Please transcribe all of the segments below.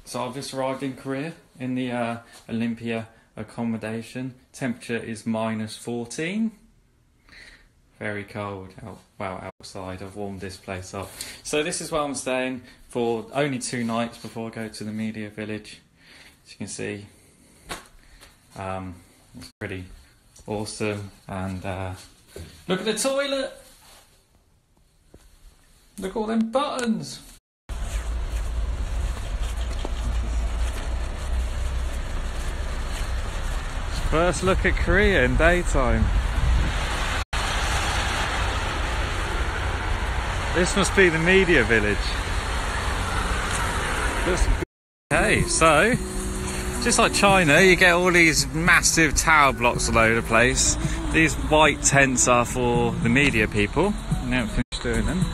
So I've just arrived in Korea in the Olympia accommodation. Temperature is -14. Very cold. Outside. I've warmed this place up. So this is where I'm staying for only 2 nights before I go to the media village. As you can see, it's pretty awesome. And look at the toilet. Look at all them buttons. First look at Korea in daytime. This must be the media village. Okay, so just like China, you get all these massive tower blocks all over the place. These white tents are for the media people. Now finished doing them.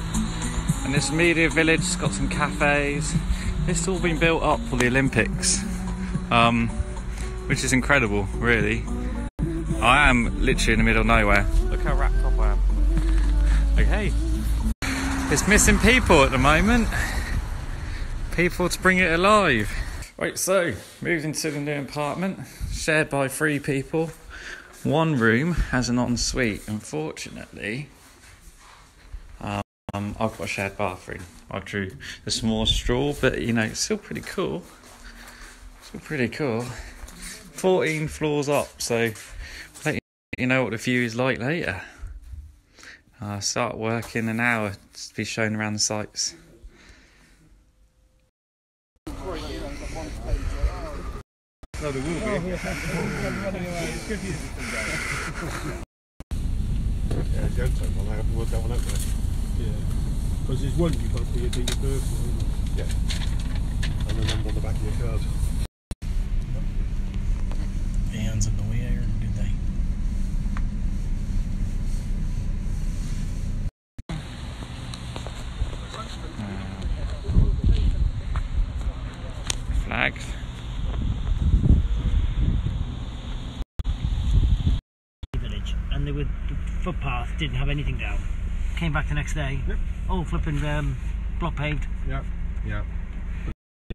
And this media village has got some cafes. It's all been built up for the Olympics. Which is incredible, really. I am literally in the middle of nowhere. Look how wrapped up I am. Okay. It's missing people at the moment. People to bring it alive. Right, so moved into the new apartment, shared by 3 people. 1 room has an ensuite. Unfortunately, I've got a shared bathroom. I drew the small straw, but you know, it's still pretty cool. Still pretty cool. 14 floors up, so I'll let you know what the view is like later. I'll start work in an hour to be shown around the sites. No, there will be. Yeah, don't take one. I haven't worked that one out there. Yeah. Because there's one you've got to put your date of birth on. Yeah. And the number on the back of your card. Hands in the way, or did they? Flags. Village, and they were, the footpath didn't have anything down. Came back the next day. Yep. Oh, flipping block paved. Yeah. Yeah.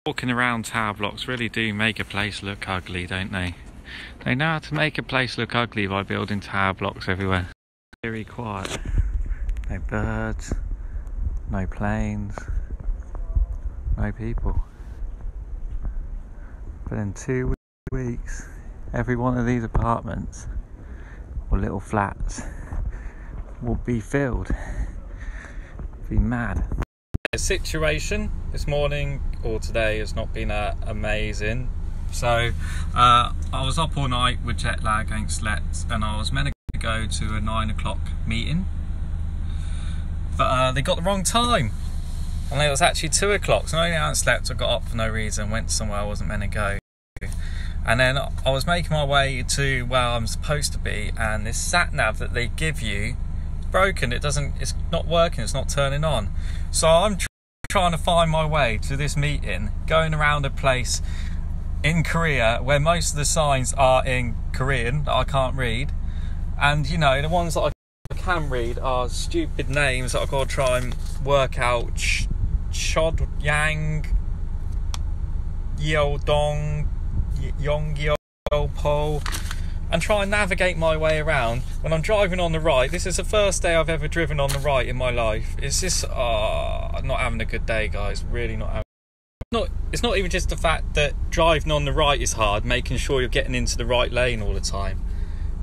Walking around tower blocks really do make a place look ugly, don't they? They know how to make a place look ugly by building tower blocks everywhere. Very quiet. No birds, no planes, no people. But in 2 weeks, every one of these apartments or little flats will be filled. Be mad. The situation this morning or today has not been amazing. So I was up all night with jet lag, ain't slept, and I was meant to go to a 9 o'clock meeting, but they got the wrong time, and it was actually 2 o'clock. So not only I hadn't slept, I got up for no reason, went somewhere I wasn't meant to go, and then I was making my way to where I'm supposed to be, and this sat nav that they give you is broken. It's not working. It's not turning on. So I'm trying to find my way to this meeting, going around a place in Korea where most of the signs are in Korean that I can't read, and you know, the ones that I can read are stupid names that I've got to try and work out. Chodyang, Yeodong, Yonggyeolpo, and try and navigate my way around when I'm driving on the right. This is the first day I've ever driven on the right in my life. It's just not having a good day, guys. Really not having. It's not even just the fact that driving on the right is hard, making sure you're getting into the right lane all the time.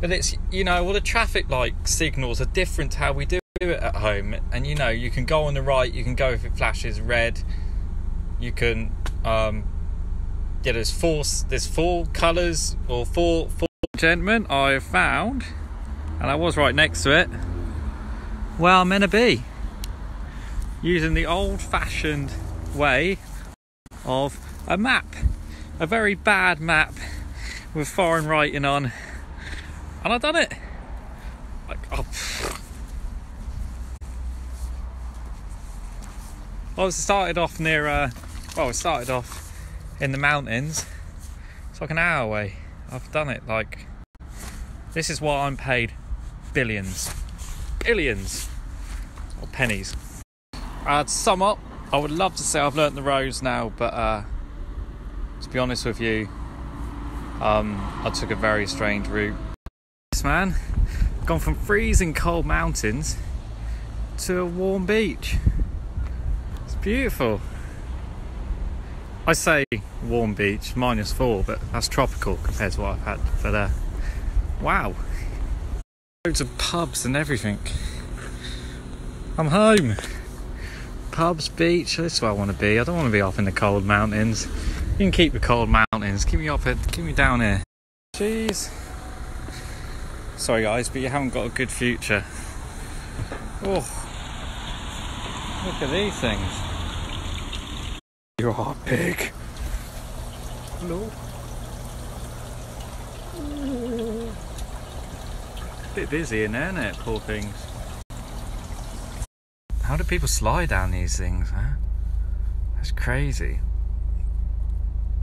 But it's, you know, all the traffic light signals are different to how we do it at home. And you know, you can go on the right, you can go if it flashes red. You can, there's four colours or four. Gentlemen, I have found, and I was right next to it, where I'm meant to be. Using the old-fashioned way of a map, a very bad map with foreign writing on, and I've done it. I started off near I started off in the mountains. It's like an hour away. I've done it. Like, this is why I'm paid billions or pennies. To sum up, I would love to say I've learnt the roads now, but To be honest with you, I took a very strange route. This man, gone from freezing cold mountains to a warm beach. It's beautiful. I say warm beach, -4, but that's tropical compared to what I've had. But wow, loads of pubs and everything. I'm home. Pubs, beach, this is where I want to be. I don't want to be up in the cold mountains. You can keep the cold mountains. Keep me down here. Jeez. Sorry guys, but you haven't got a good future. Oh, look at these things. You are big. Hello. Bit busy in there, isn't it? Poor things. How do people slide down these things, huh? That's crazy.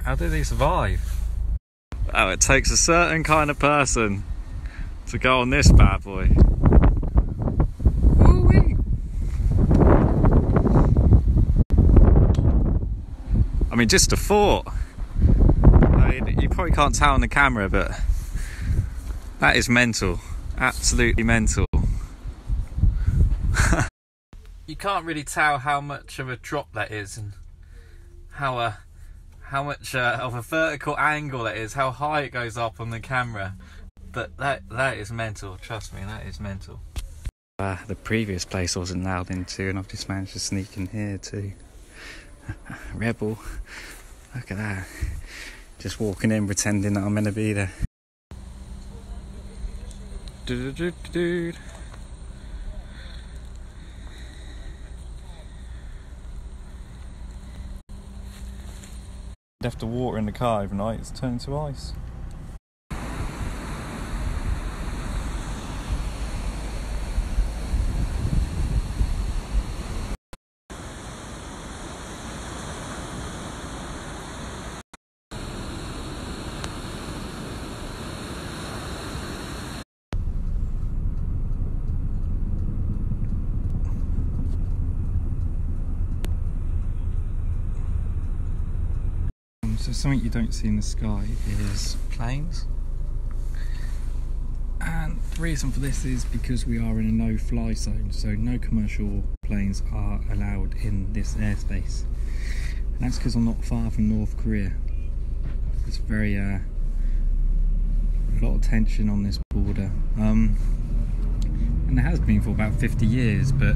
How do they survive? Oh, it takes a certain kind of person to go on this bad boy. Woo-wee. I mean, just a thought. I mean, you probably can't tell on the camera, but that is mental. Absolutely mental. You can't really tell how much of a drop that is, and how much of a vertical angle it is, how high it goes up on the camera. But that is mental, trust me, that is mental. The previous place I wasn't allowed into, and I've just managed to sneak in here too. Rebel, look at that. Just walking in pretending that I'm meant to be there. Dude. Left the water in the car overnight, it's turned to ice. So something you don't see in the sky is planes, and the reason for this is because we are in a no-fly zone, so no commercial planes are allowed in this airspace, and that's because I'm not far from North Korea. There's very a lot of tension on this border, and there has been for about 50 years, but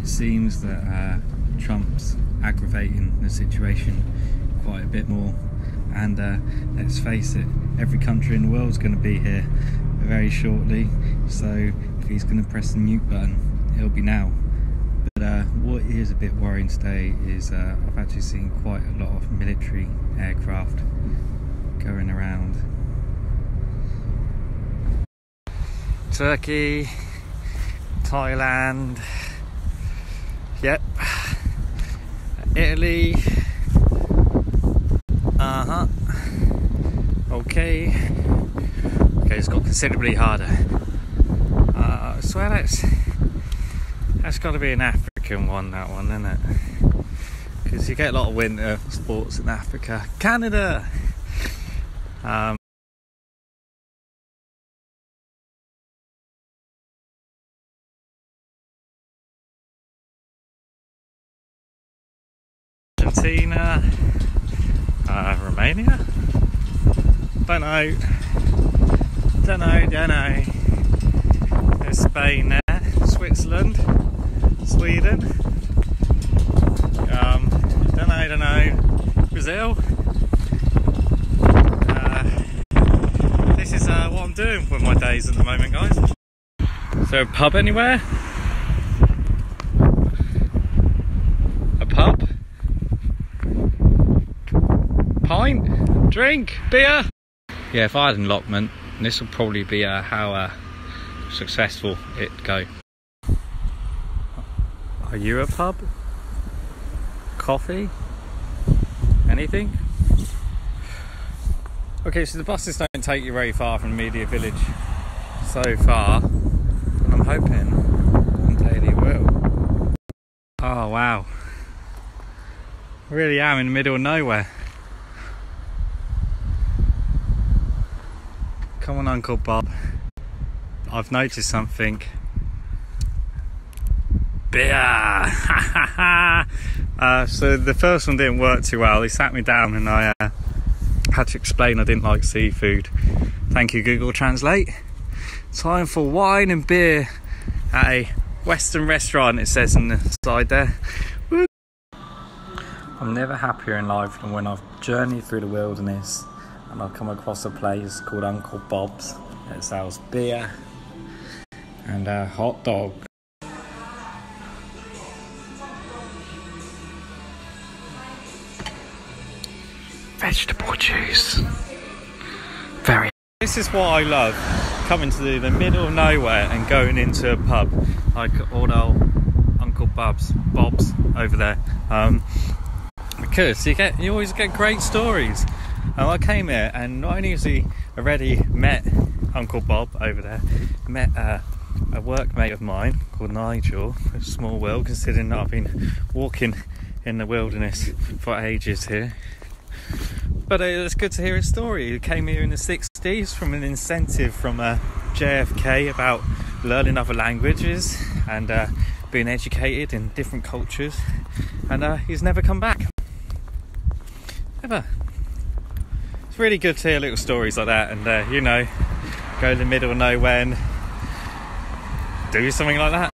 it seems that Trump's aggravating the situation quite a bit more, and let's face it, every country in the world is going to be here very shortly, so if he's going to press the mute button, it'll be now. But what is a bit worrying today is I've actually seen quite a lot of military aircraft going around. Turkey, Thailand, yep, Italy. Okay, it's got considerably harder. I swear that's got to be an African one, that one, isn't it? Because you get a lot of winter sports in Africa. Canada! Argentina, Romania? Don't know. There's Spain there, Switzerland, Sweden. Don't know. Brazil. This is what I'm doing with my days at the moment, guys. Is there a pub anywhere? A pub? Pint? Drink? Beer? Yeah, if I had an allotment, this would probably be how successful it'd go. Are you a pub? Coffee? Anything? Okay, so the buses don't take you very far from the media village so far, and I'm hoping one day they will. Oh wow, I really am in the middle of nowhere. Come on, Uncle Bob. I've noticed something. Beer! So the first one didn't work too well. He sat me down and I had to explain I didn't like seafood. Thank you, Google Translate. Time for wine and beer at a Western restaurant, it says on the side there. Woo. I'm never happier in life than when I've journeyed through the wilderness and I've come across a place called Uncle Bob's that sells beer and a hot dog. Vegetable juice. This is what I love, coming to the middle of nowhere and going into a pub like old Uncle Bob's over there, because you always get great stories. And I came here and not only has he already met Uncle Bob over there, met a workmate of mine called Nigel. A small world, considering that I've been walking in the wilderness for ages here. But it's good to hear his story. He came here in the 60s from an incentive from JFK about learning other languages and being educated in different cultures. And he's never come back. Never. It's really good to hear little stories like that and, go to the middle of nowhere and do something like that.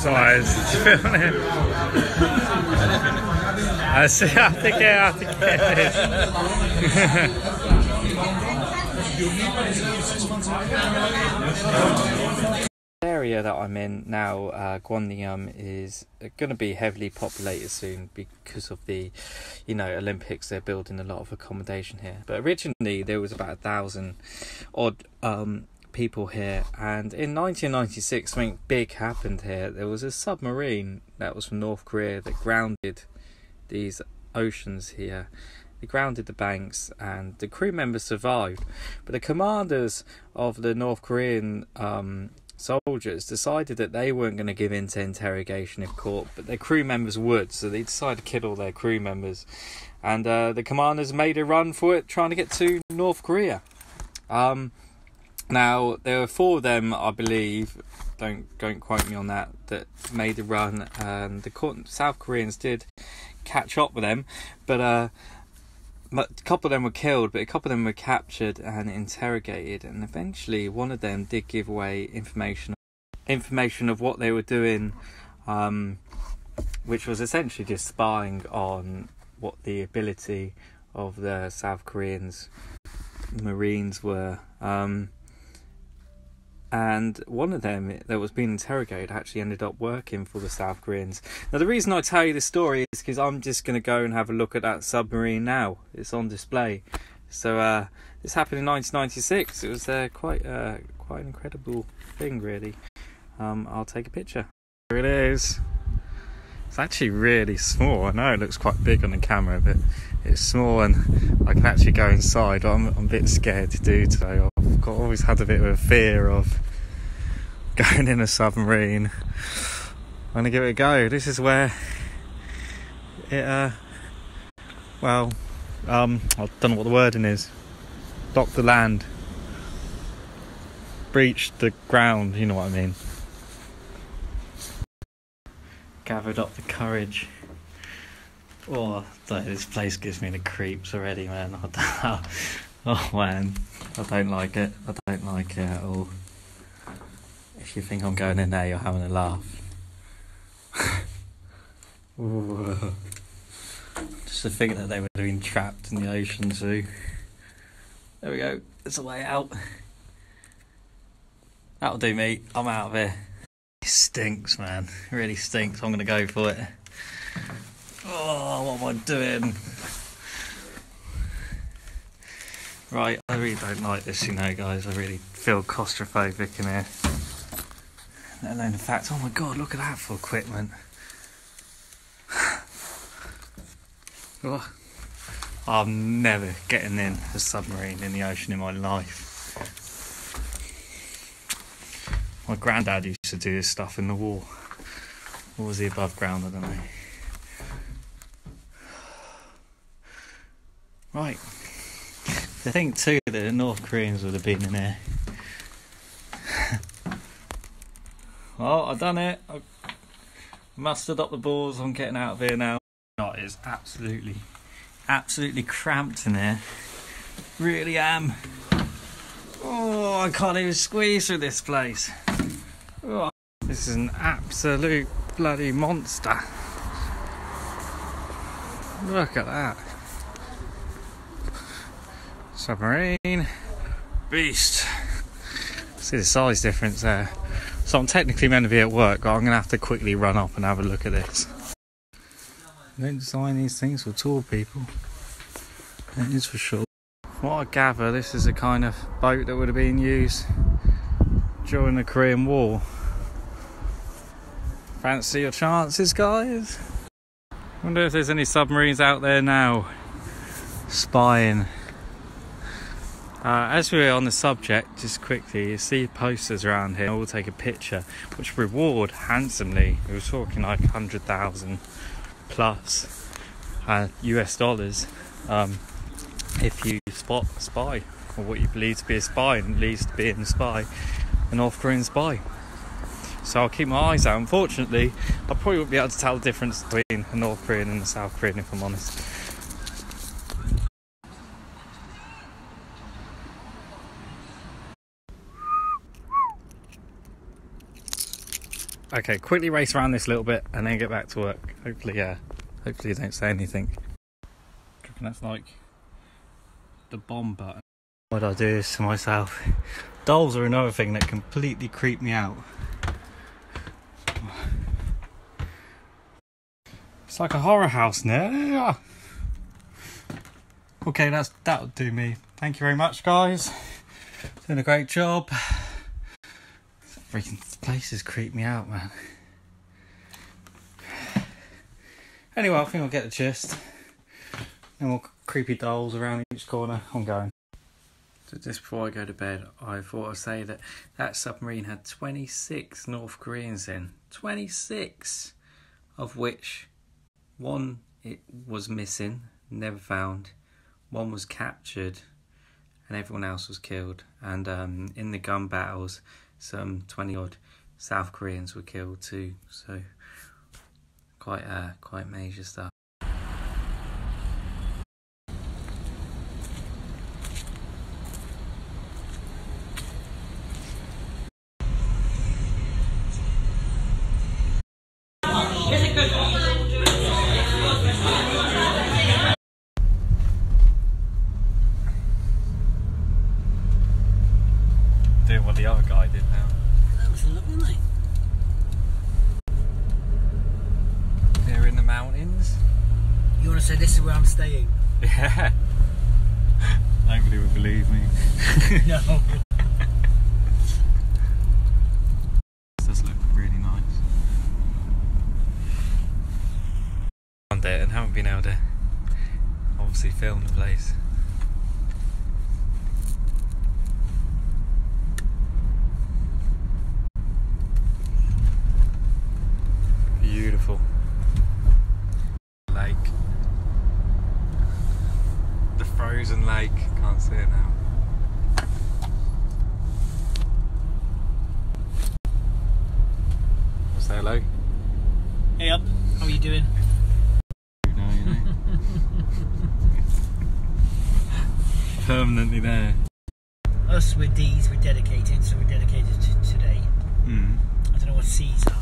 Sorry, I was filming it. I think it is. The area that I'm in now, Gangnam, is going to be heavily populated soon because of the, Olympics. They're building a lot of accommodation here. But originally there was about 1,000 odd people here, and in 1996 something big happened here. There was a submarine that was from North Korea that grounded these oceans here. They grounded the banks and the crew members survived, but the commanders of the North Korean soldiers decided that they weren't going to give in to interrogation if caught, but their crew members would, so they decided to kill all their crew members, and the commanders made a run for it, trying to get to North Korea. Now, there were 4 of them, I believe, don't quote me on that made the run, and the South Koreans did catch up with them, but a couple of them were killed, but a couple of them were captured and interrogated, and eventually one of them did give away information of what they were doing, which was essentially just spying on what the ability of the South Koreans Marines were. And one of them that was being interrogated actually ended up working for the South Koreans. Now, the reason I tell you this story is because I'm just going to go and have a look at that submarine now. It's on display. So this happened in 1996. It was quite an incredible thing, really. I'll take a picture. Here it is. It's actually really small. I know it looks quite big on the camera, but it's small and I can actually go inside. I'm a bit scared to do so. I've always had a bit of a fear of going in a submarine. I'm going to give it a go. This is where it, I don't know what the wording is. Dock the land. breached the ground, you know what I mean. Gathered up the courage. Oh, this place gives me the creeps already, man. Oh man, I don't like it. I don't like it at all. If you think I'm going in there, you're having a laugh. Just to think that they would have been trapped in the ocean too. There we go. There's a way out. That'll do me. I'm out of here. It stinks, man. It really stinks. I'm gonna go for it. Oh, what am I doing? Right, I really don't like this, you know, guys. I really feel claustrophobic in here. Let alone the fact, oh my god, look at that for equipment. Oh, I'm never getting in a submarine in the ocean in my life. My granddad used to do this stuff in the war. Or was he above ground? I don't know. Right. I think too that the North Koreans would have been in there. Well, I've done it. I've mustered up the balls. I'm getting out of here now. Oh, it's absolutely cramped in here. Really am. Oh, I can't even squeeze through this place. Oh, this is an absolute bloody monster. Look at that. Submarine. Beast. See the size difference there. So I'm technically meant to be at work, but I'm going to have to quickly run up and have a look at this. They don't design these things for tall people. That is for sure. From what I gather, this is a kind of boat that would have been used during the Korean War. Fancy your chances, guys? Wonder if there's any submarines out there now spying. As we're on the subject, just quickly, you see posters around here. We'll take a picture, which reward handsomely. We were talking like 100,000 plus US dollars if you spot a spy, or what you believe to be a spy, and leads to being a spy, a North Korean spy. So I'll keep my eyes out. Unfortunately, I probably won't be able to tell the difference between a North Korean and a South Korean, if I'm honest. Okay, quickly race around this little bit and then get back to work. Hopefully you don't say anything. I reckon that's like the bomb button. Why do I do this to myself? Dolls are another thing that completely creep me out. It's like a horror house now. Okay, that'll do me. Thank you very much, guys. Doing a great job. Freaking places creep me out, man. Anyway, I think I'll get the gist. And more creepy dolls around each corner. I'm going. So just before I go to bed, I thought I'd say that submarine had 26 North Koreans in. 26! Of which one it was missing, never found. One was captured, and everyone else was killed. And in the gun battles, some 20 odd South Koreans were killed too, so quite major stuff. Doing what the other guy did now. That was a lovely night. They're in the mountains. You want to say this is where I'm staying? Yeah. Nobody would believe me. No. This does look really nice. I'm there and haven't been able to obviously film the place. Beautiful lake, the frozen lake. Can't see it now. Say hello. Hey up, how are you doing? No, you know. Permanently there. Us with D's, we're dedicated, so we're dedicated to today. I don't know what C's are.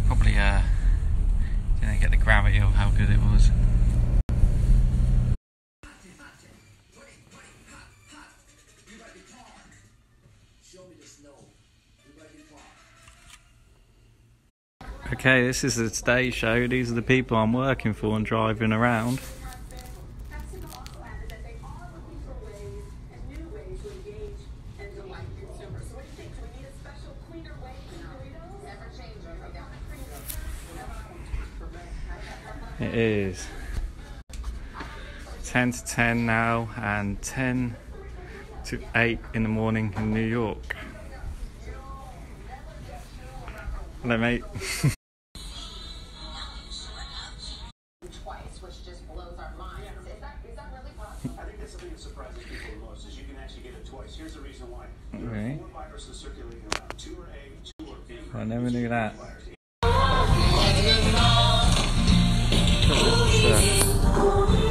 Probably didn't get the gravity of how good it was. Okay, this is the today show. These are the people I'm working for and driving around. It is 10 to 10 now and 10 to 8 in the morning in New York. Hello, mate. Twice, which just blows our minds. Is that really possible? I think that's something that surprises people the most, is you can actually get it twice. Here's the reason why. Okay. 4 viruses circulating around. 2 are A, 2 are B. I never knew that.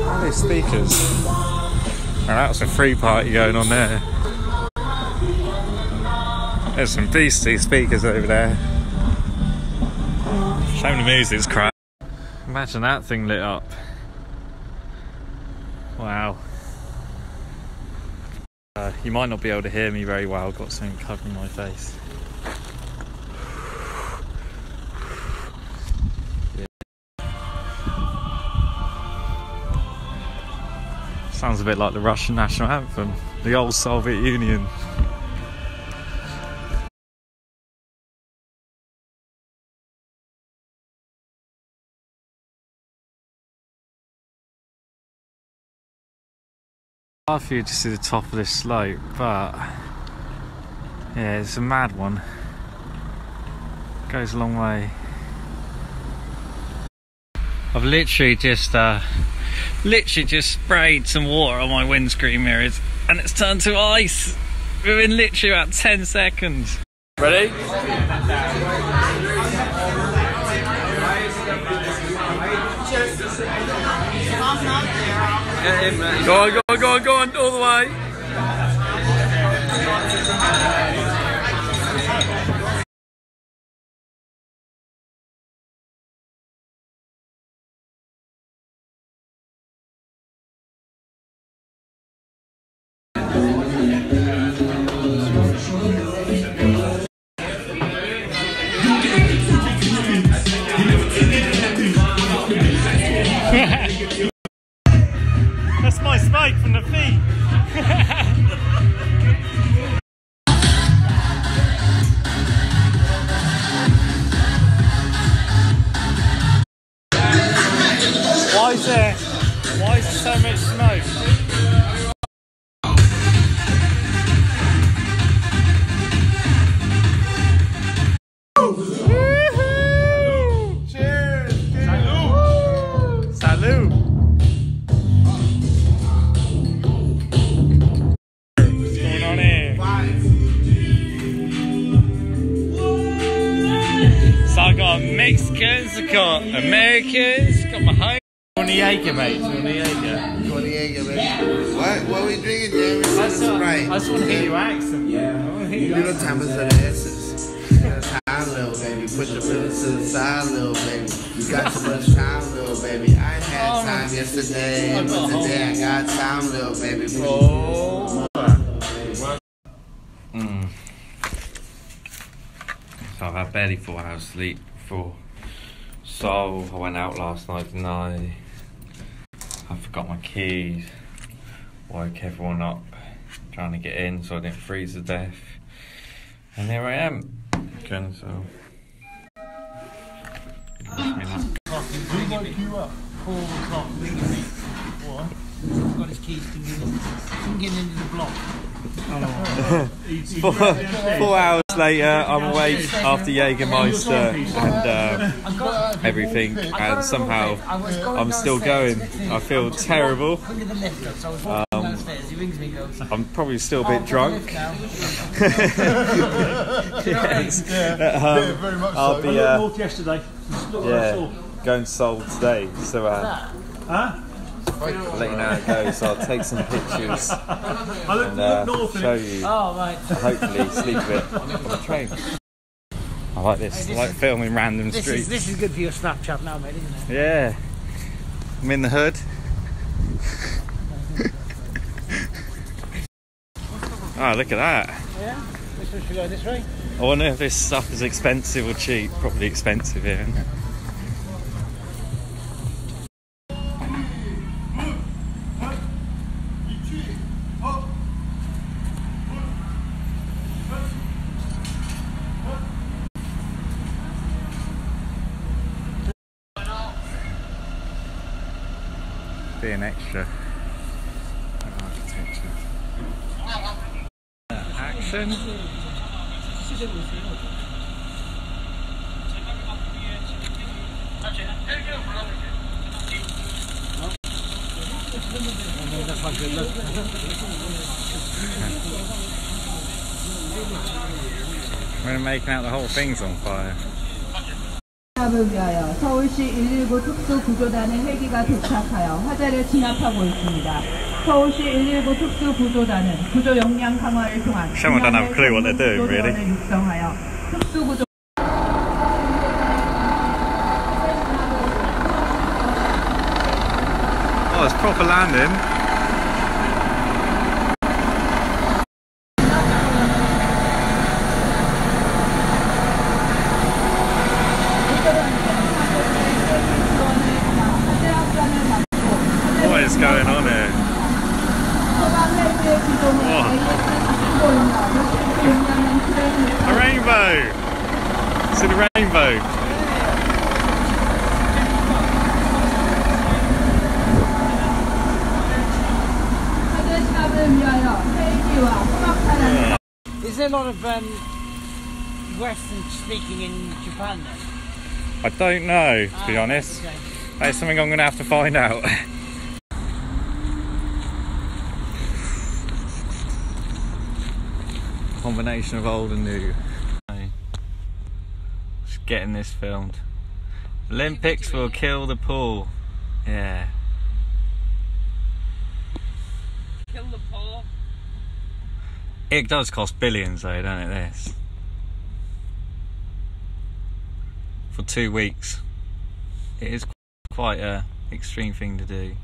Are they speakers? Now that's a free party going on there. There's some beastly speakers over there. Shame the music's crap. Imagine that thing lit up. Wow. You might not be able to hear me very well. I've got something covering my face. Sounds a bit like the Russian national anthem, the old Soviet Union. I feel just to the top of this slope, but yeah, it's a mad one. Goes a long way. I've literally just sprayed some water on my windscreen mirrors and it's turned to ice within literally about 10 seconds. Ready? Get in, mate. Go on, all the way. That's my smoke from the feet. Why is there so much smoke? Cheers! Salut! Salut! What's going on here? So I got Mexicans, I got Americans, got my home. 28, mate. 28, baby. What we drinking, Jamie? I just want to hear your accent. Yeah. You know time is of the essence. That's time, little baby. Put your feelings to the side, little baby. You got too much time, little baby. I ain't had time yesterday, but today I got time, little baby. Oh. So I've had barely 4 hours sleep before. So I went out last night, didn't I? I forgot my keys. Woke everyone up trying to get in so I didn't freeze to death. And here I am. Again, so. Who woke you up? 4 o'clock. What? got his keys to get into the block. 4 hours later, I'm awake after Jägermeister and everything, and somehow I'm still going. I feel terrible. I'm probably still a bit drunk. Yes. I'll be yesterday. going to Seoul today, so I'll let you know how it goes. I'll take some pictures and show you. Oh, right. Hopefully sleep a bit on the train. I like this. I like filming random streets. This is good for your Snapchat now, mate, isn't it? Yeah. I'm in the hood. Oh, look at that. Yeah? Which way should we go, this way? I wonder if this stuff is expensive or cheap. Probably expensive here, isn't it? Being extra architecture. Action. We're making out the whole thing's on fire. 진압을 위하여 서울시 119 특수구조단의 헬기가 도착하여 화재를 진압하고 있습니다. 서울시 119 특수구조단은 구조 역량 강화를 통한 Someone don't have a clue what they're doing, really. 육성하여 특수구조 Oh, it's proper landing. What is going on here? A rainbow! See the rainbow? Is there a lot of Western speaking in Japan then? I don't know, to be honest. Okay. That's something I'm going to have to find out. Combination of old and new. Just getting this filmed. Olympics will kill the pool. Yeah. Kill the poor. It does cost billions though, don't it, this? For 2 weeks. It is quite a extreme thing to do.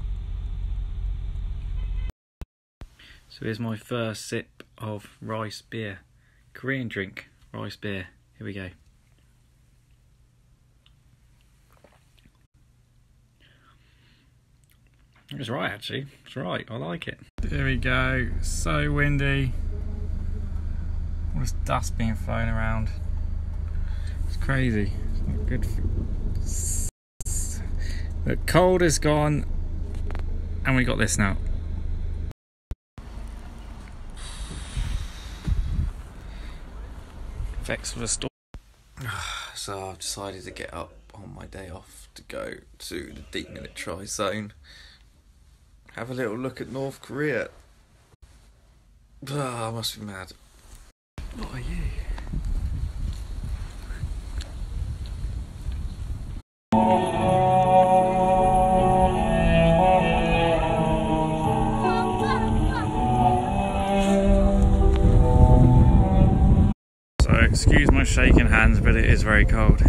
So here's my first sip of rice beer. Korean drink, rice beer. Here we go. It's right actually, it's right, I like it. There we go, so windy. All this dust being flown around. It's crazy, it's not good for... The cold is gone and we got this now. Effects of a storm. So I've decided to get up on my day off to go to the demilitarised zone. Have a little look at North Korea. I must be mad. What are you? So excuse my shaking hands, but it is very cold.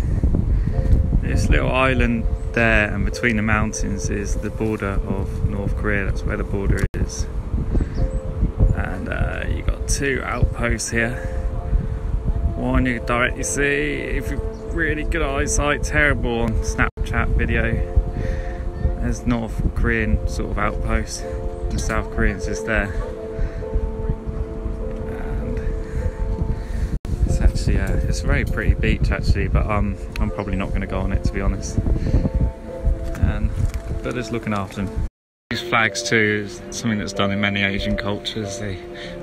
This little island there and between the mountains is the border of North Korea. That's where the border is. And you got 2 outposts here. One you can directly see if you've really good eyesight, terrible on Snapchat video. There's North Korean sort of outpost. The South Koreans is there. And it's actually it's a very pretty beach actually, but I'm probably not going to go on it, to be honest. But it's looking after them. These flags too is something that's done in many Asian cultures. They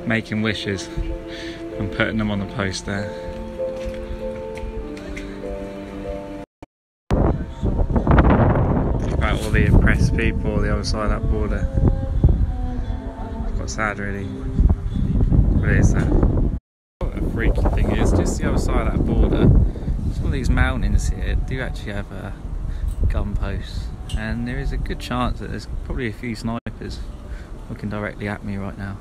making wishes and putting them on the post there. Think about all the oppressed people on the other side of that border. It's quite sad really, but it is sad. What a freaky thing is, just the other side of that border, some of these mountains here do actually have gun posts, and there is a good chance that there's probably a few snipers looking directly at me right now,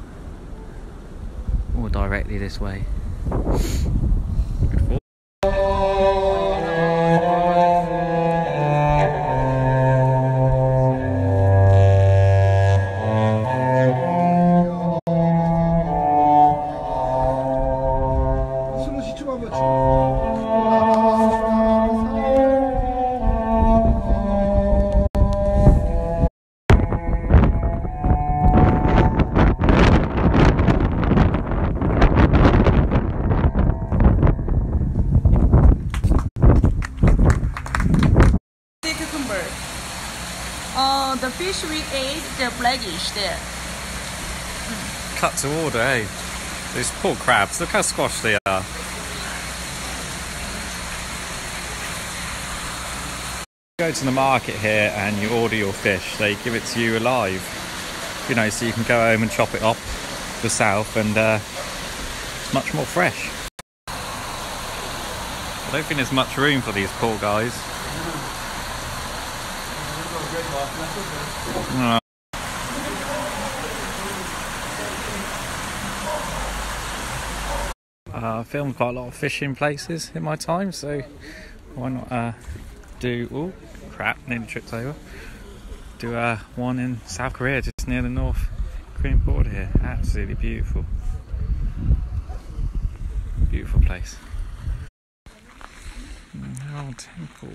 or directly this way. Good fall. The fish we ate, they're blackish there. Cut to order, eh? These poor crabs, look how squashed they are. You go to the market here and you order your fish, they give it to you alive. You know, so you can go home and chop it up yourself, and it's much more fresh. I don't think there's much room for these poor guys. I filmed quite a lot of fishing places in my time, so why not do... Oh crap, nearly tripped over. Do one in South Korea, just near the North Korean border here. Absolutely beautiful. Beautiful place. Now temple.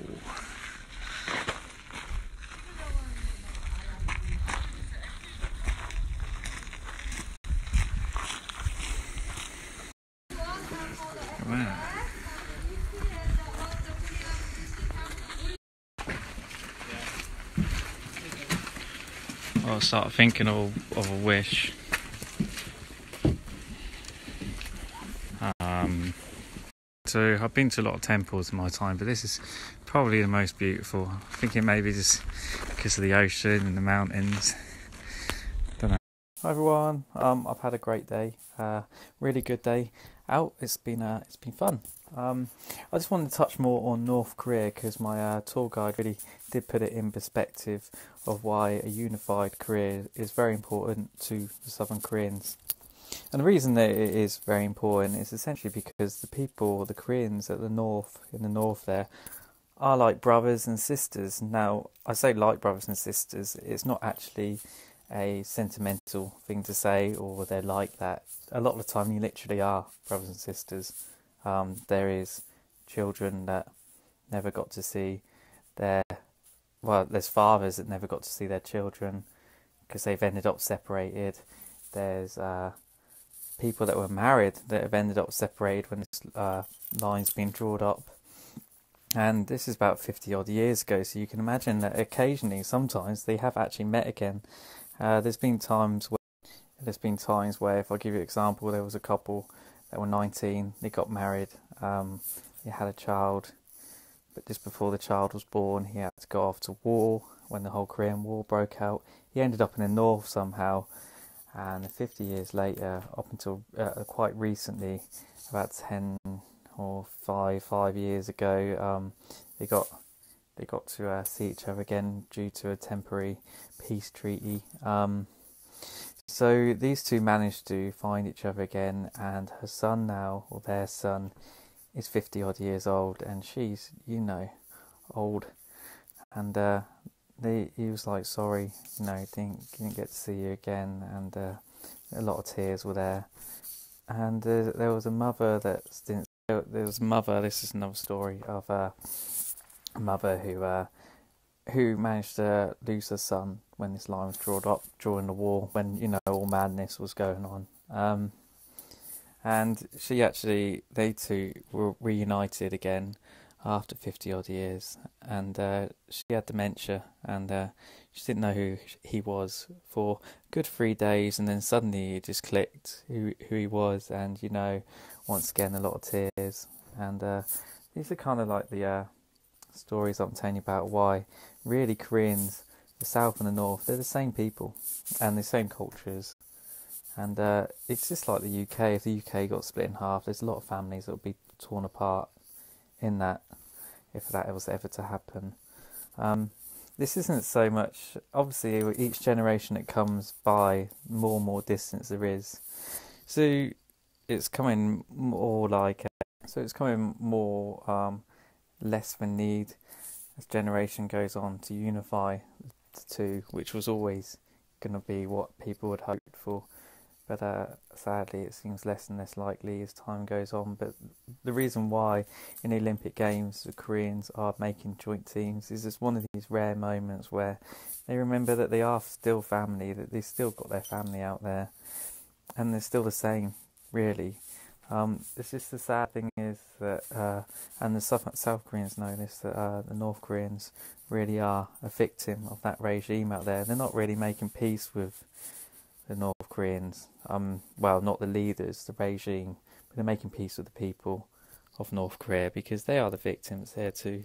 Wow. I'll start thinking of a wish. So I've been to a lot of temples in my time, but this is probably the most beautiful. I think it may be just because of the ocean and the mountains. Don't know. Hi everyone. I've had a great day. Really good day out. It's been fun. I just wanted to touch more on North Korea because my tour guide really did put it in perspective of why a unified Korea is very important to the Southern Koreans. And the reason that it is very important is essentially because the people, the Koreans at the north, in the north there, are like brothers and sisters. Now, I say like brothers and sisters, it's not actually a sentimental thing to say, or they're like that. A lot of the time you literally are brothers and sisters. There is children that never got to see there's fathers that never got to see their children because they've ended up separated. There's people that were married that have ended up separated when this line's been drawn up. And this is about 50 odd years ago, so you can imagine that occasionally, sometimes, they have actually met again. There's been times where, if I give you an example, there was a couple that were 19, they got married, they had a child, but just before the child was born, he had to go off to war when the whole Korean War broke out. He ended up in the north somehow, and 50 years later, up until quite recently, about 10 or 5 years ago, they got to see each other again due to a temporary peace treaty. So these two managed to find each other again, and her son now, or their son, is 50 odd years old, and she's, old. And he was like, sorry, didn't get to see you again, and a lot of tears were there. And there was a mother this is another story of a mother who managed to lose her son when this line was drawn up during the war, when all madness was going on. And they two were reunited again after 50 odd years, and she had dementia, and she didn't know who he was for a good 3 days, and then suddenly it just clicked who he was, and once again a lot of tears. And these are kind of like the stories I'm telling you about why really Koreans, the South and the North, they're the same people and the same cultures. And it's just like the UK. If the UK got split in half, there's a lot of families that would be torn apart in that, if that was ever to happen. This isn't so much, obviously each generation that comes by, more and more distance there is. So it's coming more like, less of a need as generation goes on to unify the two, which was always going to be what people would hope for. But sadly it seems less and less likely as time goes on. But the reason why in the Olympic Games the Koreans are making joint teams is it's one of these rare moments where they remember that they are still family, that they've still got their family out there, and they're still the same, really. It's just the sad thing is that, and the South Koreans know this, that the North Koreans really are a victim of that regime out there. They're not really making peace with the North Koreans, well, not the leaders, the regime, but they're making peace with the people of North Korea, because they are the victims here too.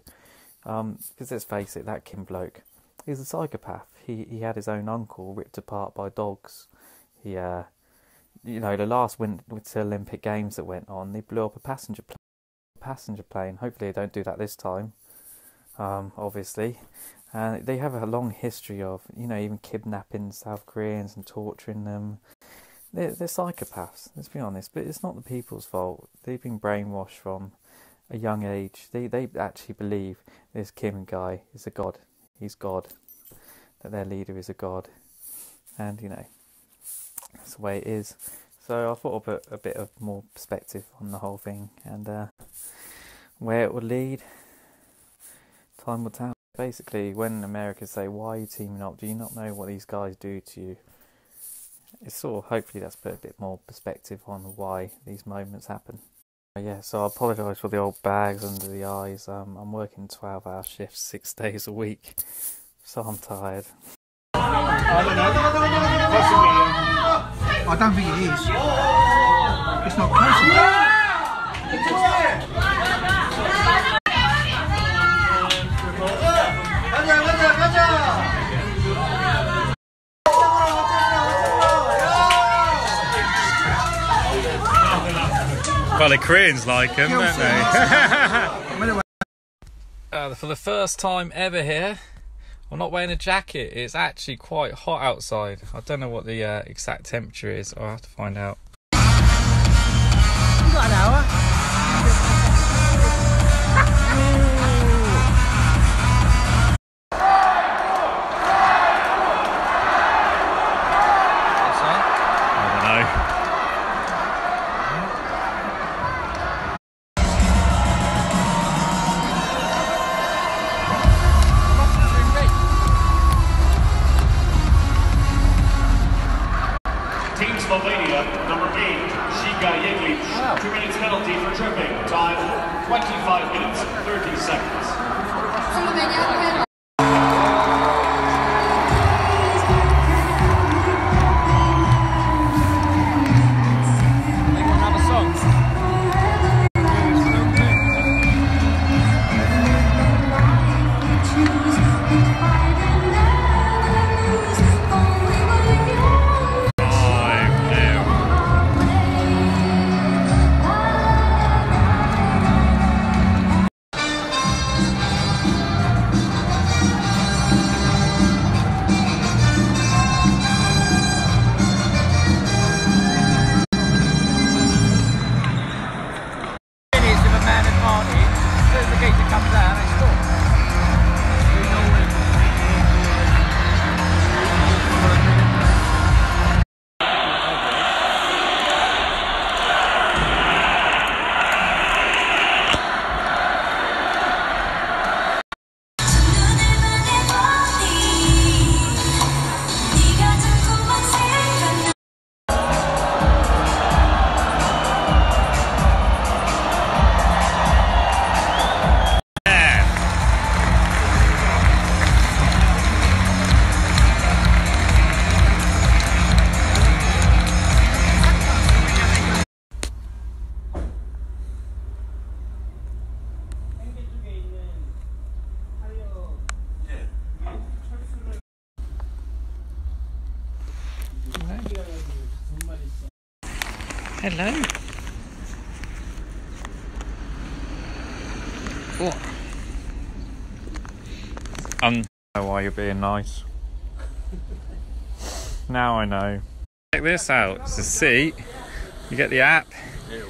Because let's face it, that Kim bloke, he's a psychopath. He had his own uncle ripped apart by dogs. He, the last Winter Olympic Games that went on, they blew up a passenger plane. Hopefully they don't do that this time, obviously. And they have a long history of, even kidnapping South Koreans and torturing them. They're psychopaths, let's be honest. But it's not the people's fault. They've been brainwashed from a young age. They actually believe this Kim guy is a god. He's God. That their leader is a god. And, that's the way it is. So I thought I'd put a bit of more perspective on the whole thing. And where it will lead, time will tell. Basically, when America say, why are you teaming up? Do you not know what these guys do to you? It's sort of, hopefully that's put a bit more perspective on why these moments happen. Yeah, so I apologise for the old bags under the eyes. I'm working 12-hour shifts 6 days a week, so I'm tired. I don't think it is. It's not personal. Well, the Koreans like them, don't they? For the first time ever here, I'm not wearing a jacket. It's actually quite hot outside. I don't know what the exact temperature is. I'll have to find out. You got an hour. Team Slovenia, number Hello. What? I know why you're being nice. Now I know. Check this out. It's a seat. You get the app.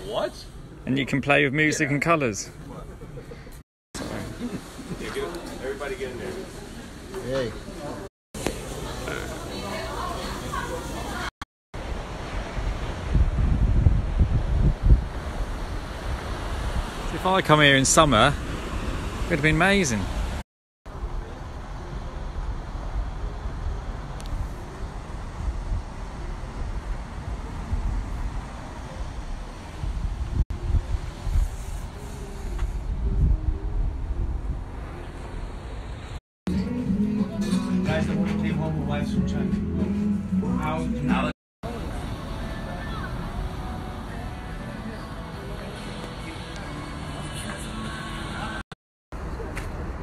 What? And you can play with music and colours. Everybody get in there. Hey. If I come here in summer, it would have been amazing. Guys, I want to take home a wife some time. Now.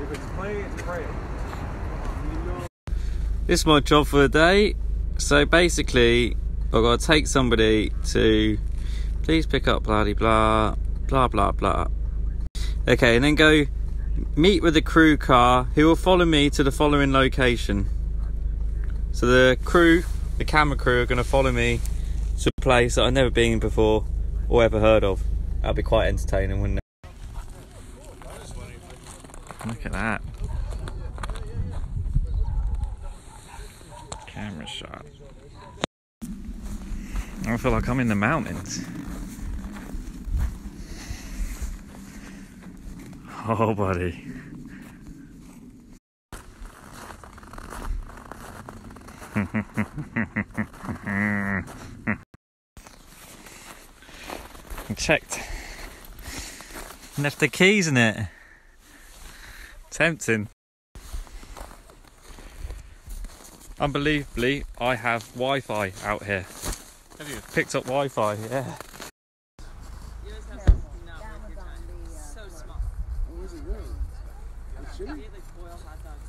If it's playing, it's praying. This is my job for the day. So basically, I've got to take somebody to please pick up blah blah blah blah blah. Okay, and then go meet with the crew car who will follow me to the following location. So the crew, the camera crew, are going to follow me to a place that I've never been before or ever heard of. That'll be quite entertaining, wouldn't it? Look at that. Camera shot. I feel like I'm in the mountains. Oh, buddy. I checked. Left the keys in it. Tempting. Unbelievably, I have Wi-Fi out here. Have you? Picked up Wi-Fi, yeah. You always have something not worth your time. So small. Oh, is it really? You like boil hot dogs.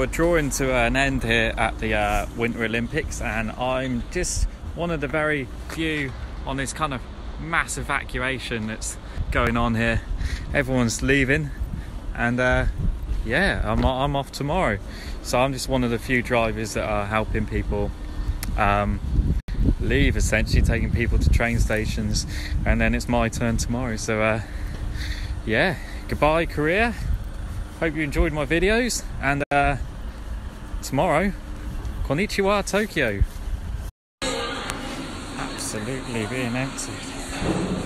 we're drawing to an end here at the Winter Olympics, and I'm just one of the very few on this kind of mass evacuation that's going on here. Everyone's leaving, and yeah, I'm off tomorrow. So I'm just one of the few drivers that are helping people leave, essentially taking people to train stations, and then it's my turn tomorrow. So yeah, goodbye Korea. Hope you enjoyed my videos, and tomorrow, konnichiwa Tokyo. Absolutely being empty.